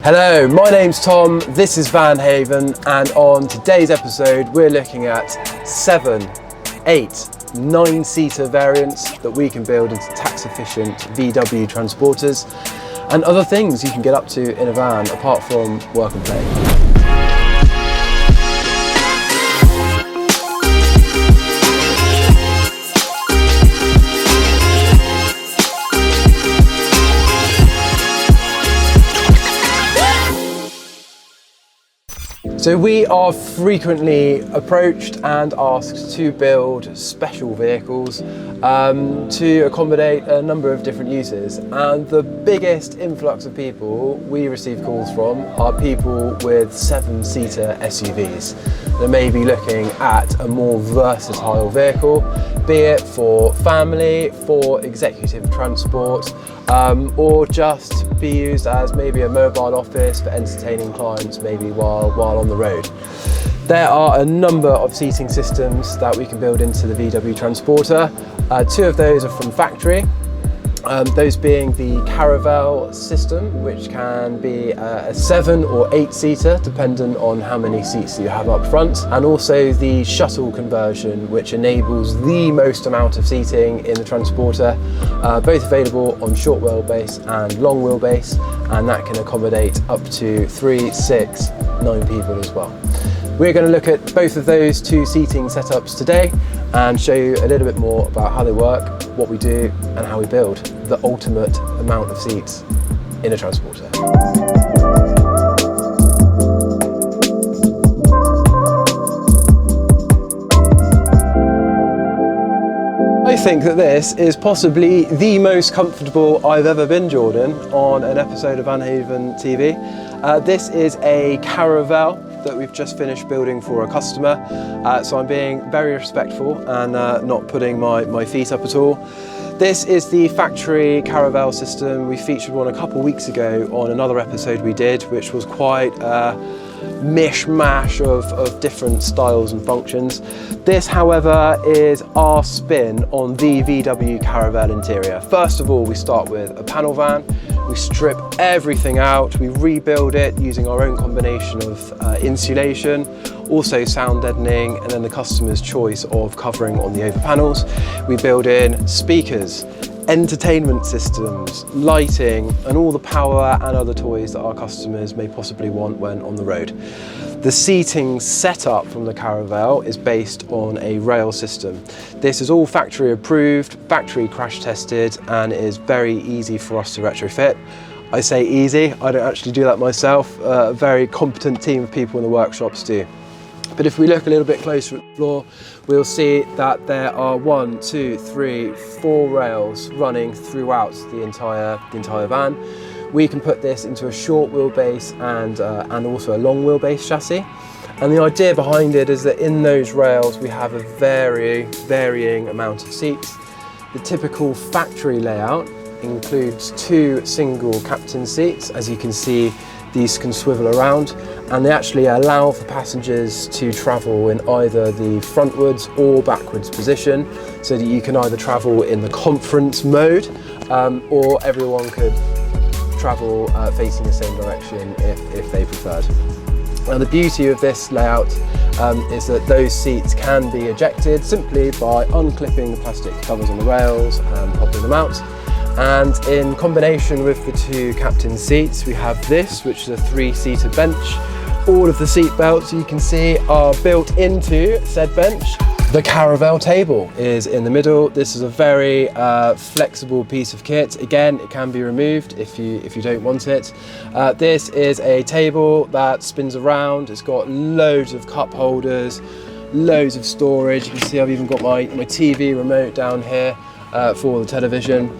Hello, my name's Tom, this is Van Haven, and on today's episode we're looking at 7, 8, 9-seater variants that we can build into tax efficient VW transporters and other things you can get up to in a van apart from work and play. So we are frequently approached and asked to build special vehicles to accommodate a number of different uses, and the biggest influx of people we receive calls from are people with 7-seater SUVs that may be looking at a more versatile vehicle, be it for family, for executive transport, or just be used as maybe a mobile office for entertaining clients maybe while on the road. There are a number of seating systems that we can build into the VW Transporter. 2 of those are from factory, those being the Caravelle system, which can be a 7 or 8-seater dependent on how many seats you have up front, and also the Shuttle conversion, which enables the most amount of seating in the Transporter, both available on short wheelbase and long wheelbase, and that can accommodate up to 3, 6, 9 people as well. We're going to look at both of those 2 seating setups today and show you a little bit more about how they work, what we do, and how we build the ultimate amount of seats in a Transporter. I think that this is possibly the most comfortable I've ever been, Jordan, on an episode of Van Haven TV. This is a Caravelle that we've just finished building for a customer, so I'm being very respectful and not putting my feet up at all. This is the factory Caravelle system. We featured one a couple weeks ago on another episode we did, which was quite a mishmash of different styles and functions. This, however, is our spin on the VW Caravel Interior. First of all, we start with a panel van. We strip everything out, we rebuild it using our own combination of insulation, also sound deadening, and then the customer's choice of covering on the over panels. We build in speakers, entertainment systems, lighting, and all the power and other toys that our customers may possibly want when on the road. The seating setup from the Caravelle is based on a rail system. This is all factory approved, factory crash tested, and is very easy for us to retrofit. I say easy, I don't actually do that myself. A very competent team of people in the workshops do. But if we look a little bit closer at the floor, we'll see that there are 1, 2, 3, 4 rails running throughout the entire van. We can put this into a short wheelbase and also a long wheelbase chassis. And the idea behind it is that in those rails we have a varying amount of seats. The typical factory layout includes 2 single captain seats. As you can see, these can swivel around, and they actually allow for passengers to travel in either the frontwards or backwards position, so that you can either travel in the conference mode or everyone could travel facing the same direction if they preferred. Now, the beauty of this layout is that those seats can be ejected simply by unclipping the plastic covers on the rails and popping them out. And in combination with the 2 captain seats, we have this, which is a 3-seater bench. All of the seat belts you can see are built into said bench. The Caravelle table is in the middle. This is a very flexible piece of kit. Again, it can be removed if you don't want it. This is a table that spins around. It's got loads of cup holders, loads of storage. You can see I've even got my TV remote down here for the television.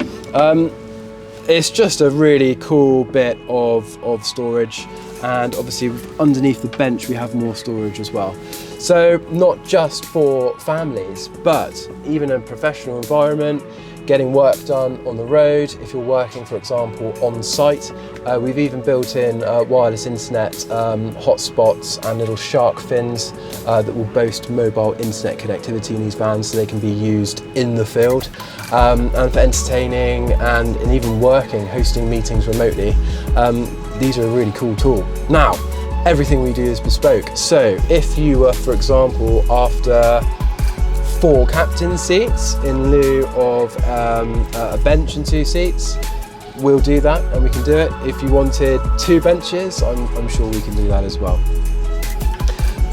It's just a really cool bit of storage, and obviously underneath the bench we have more storage as well. So not just for families, but even in a professional environment, getting work done on the road, if you're working, for example, on site. We've even built in wireless internet hotspots and little shark fins that will boast mobile internet connectivity in these vans, so they can be used in the field and for entertaining and even working, hosting meetings remotely. these are a really cool tool. Now, everything we do is bespoke. So if you were, for example, after 4 captain seats in lieu of a bench and 2 seats, we'll do that and we can do it. If you wanted 2 benches, I'm sure we can do that as well.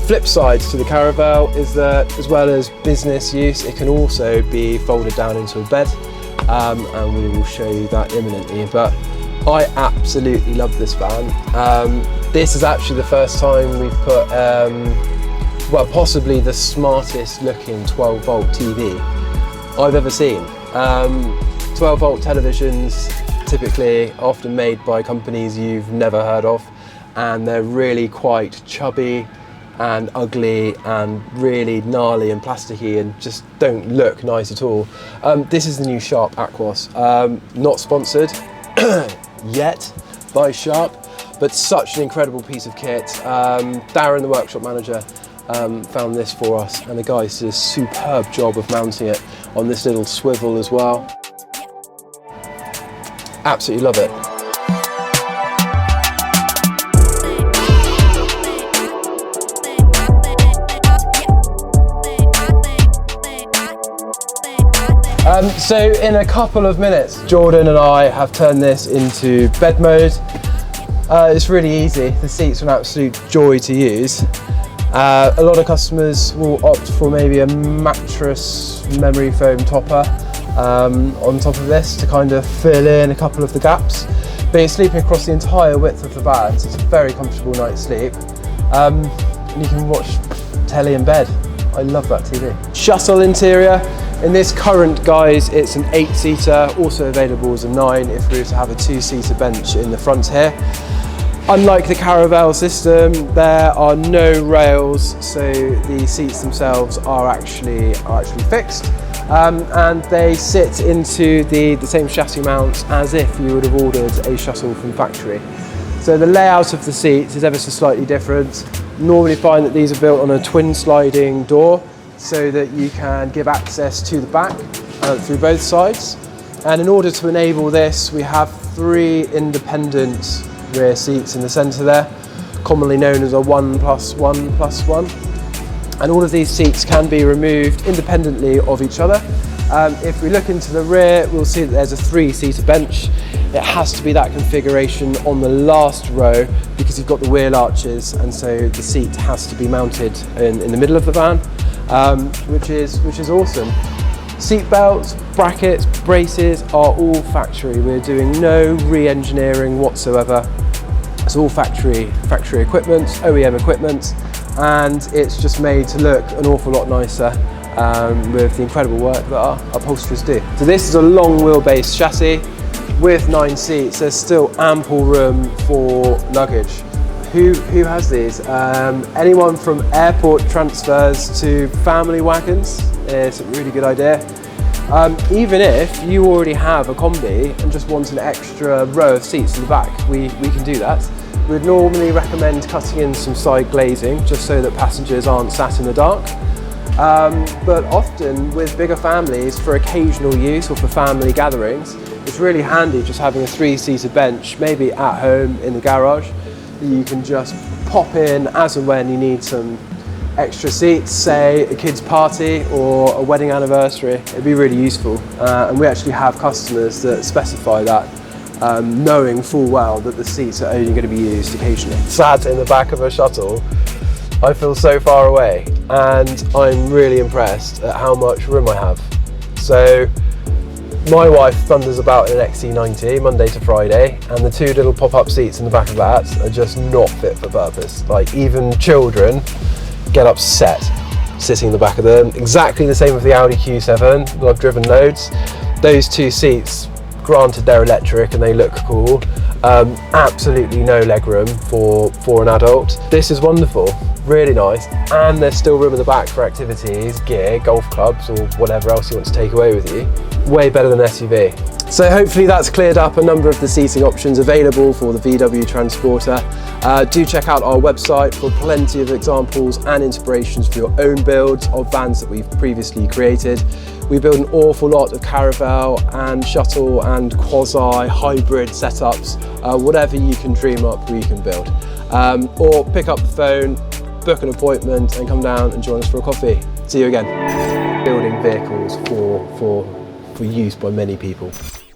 Flip side to the Caravelle is that, as well as business use, it can also be folded down into a bed, and we will show you that imminently. But I absolutely love this van. This is actually the first time we've put, well, possibly the smartest looking 12-volt TV I've ever seen. 12-volt televisions, typically often made by companies you've never heard of, and they're really quite chubby and ugly and really gnarly and plasticky and just don't look nice at all. This is the new Sharp Aquos. Not sponsored yet by Sharp, but such an incredible piece of kit. Darren, the workshop manager, found this for us, and the guys did a superb job of mounting it on this little swivel as well. Absolutely love it. So in a couple of minutes, Jordan and I have turned this into bed mode. It's really easy. The seats are an absolute joy to use. A lot of customers will opt for maybe a mattress memory foam topper on top of this to kind of fill in a couple of the gaps. But you're sleeping across the entire width of the van, so it's a very comfortable night's sleep. And you can watch telly in bed. I love that TV. Shuttle interior. In this current guise, it's an 8-seater, also available as a 9 if we were to have a 2-seater bench in the front here. Unlike the Caravelle system, there are no rails, so the seats themselves are actually fixed, and they sit into the same chassis mount as if you would have ordered a Shuttle from factory. So the layout of the seats is ever so slightly different. Normally find that these are built on a twin sliding door, so that you can give access to the back through both sides. And in order to enable this, we have 3 independent rear seats in the centre there, commonly known as a 1+1+1. And all of these seats can be removed independently of each other. If we look into the rear, we'll see that there's a 3-seater bench. It has to be that configuration on the last row because you've got the wheel arches, and so the seat has to be mounted in the middle of the van. Which is awesome. Seat belts, brackets, braces are all factory. We're doing no re-engineering whatsoever. It's all factory equipment, OEM equipment, and it's just made to look an awful lot nicer with the incredible work that our upholsterers do. So this is a long wheelbase chassis with 9 seats. There's still ample room for luggage. Who has these? Anyone from airport transfers to family wagons, it's a really good idea. Even if you already have a combi and just want an extra row of seats in the back, we can do that. We'd normally recommend cutting in some side glazing just so that passengers aren't sat in the dark. But often with bigger families, for occasional use or for family gatherings, it's really handy just having a 3-seater bench, maybe at home in the garage. You can just pop in as and when you need some extra seats, say a kid's party or a wedding anniversary. It'd be really useful, and we actually have customers that specify that, knowing full well that the seats are only going to be used occasionally. Sat in the back of a Shuttle, I feel so far away, and I'm really impressed at how much room I have. So my wife thunders about in an XC90 Monday to Friday, and the 2 little pop-up seats in the back of that are just not fit for purpose. Like, even children get upset sitting in the back of them. Exactly the same with the Audi Q7 that I've driven loads. Those 2 seats, granted they're electric and they look cool, absolutely no legroom for an adult. This is wonderful, really nice, and there's still room in the back for activities, gear, golf clubs, or whatever else you want to take away with you. Way better than an SUV. So hopefully that's cleared up a number of the seating options available for the VW Transporter. Do check out our website for plenty of examples and inspirations for your own builds of vans that we've previously created. We build an awful lot of Caravelle and Shuttle and quasi-hybrid setups. Whatever you can dream up, we can build. Or pick up the phone, book an appointment and come down and join us for a coffee. See you again. Building vehicles for use by many people.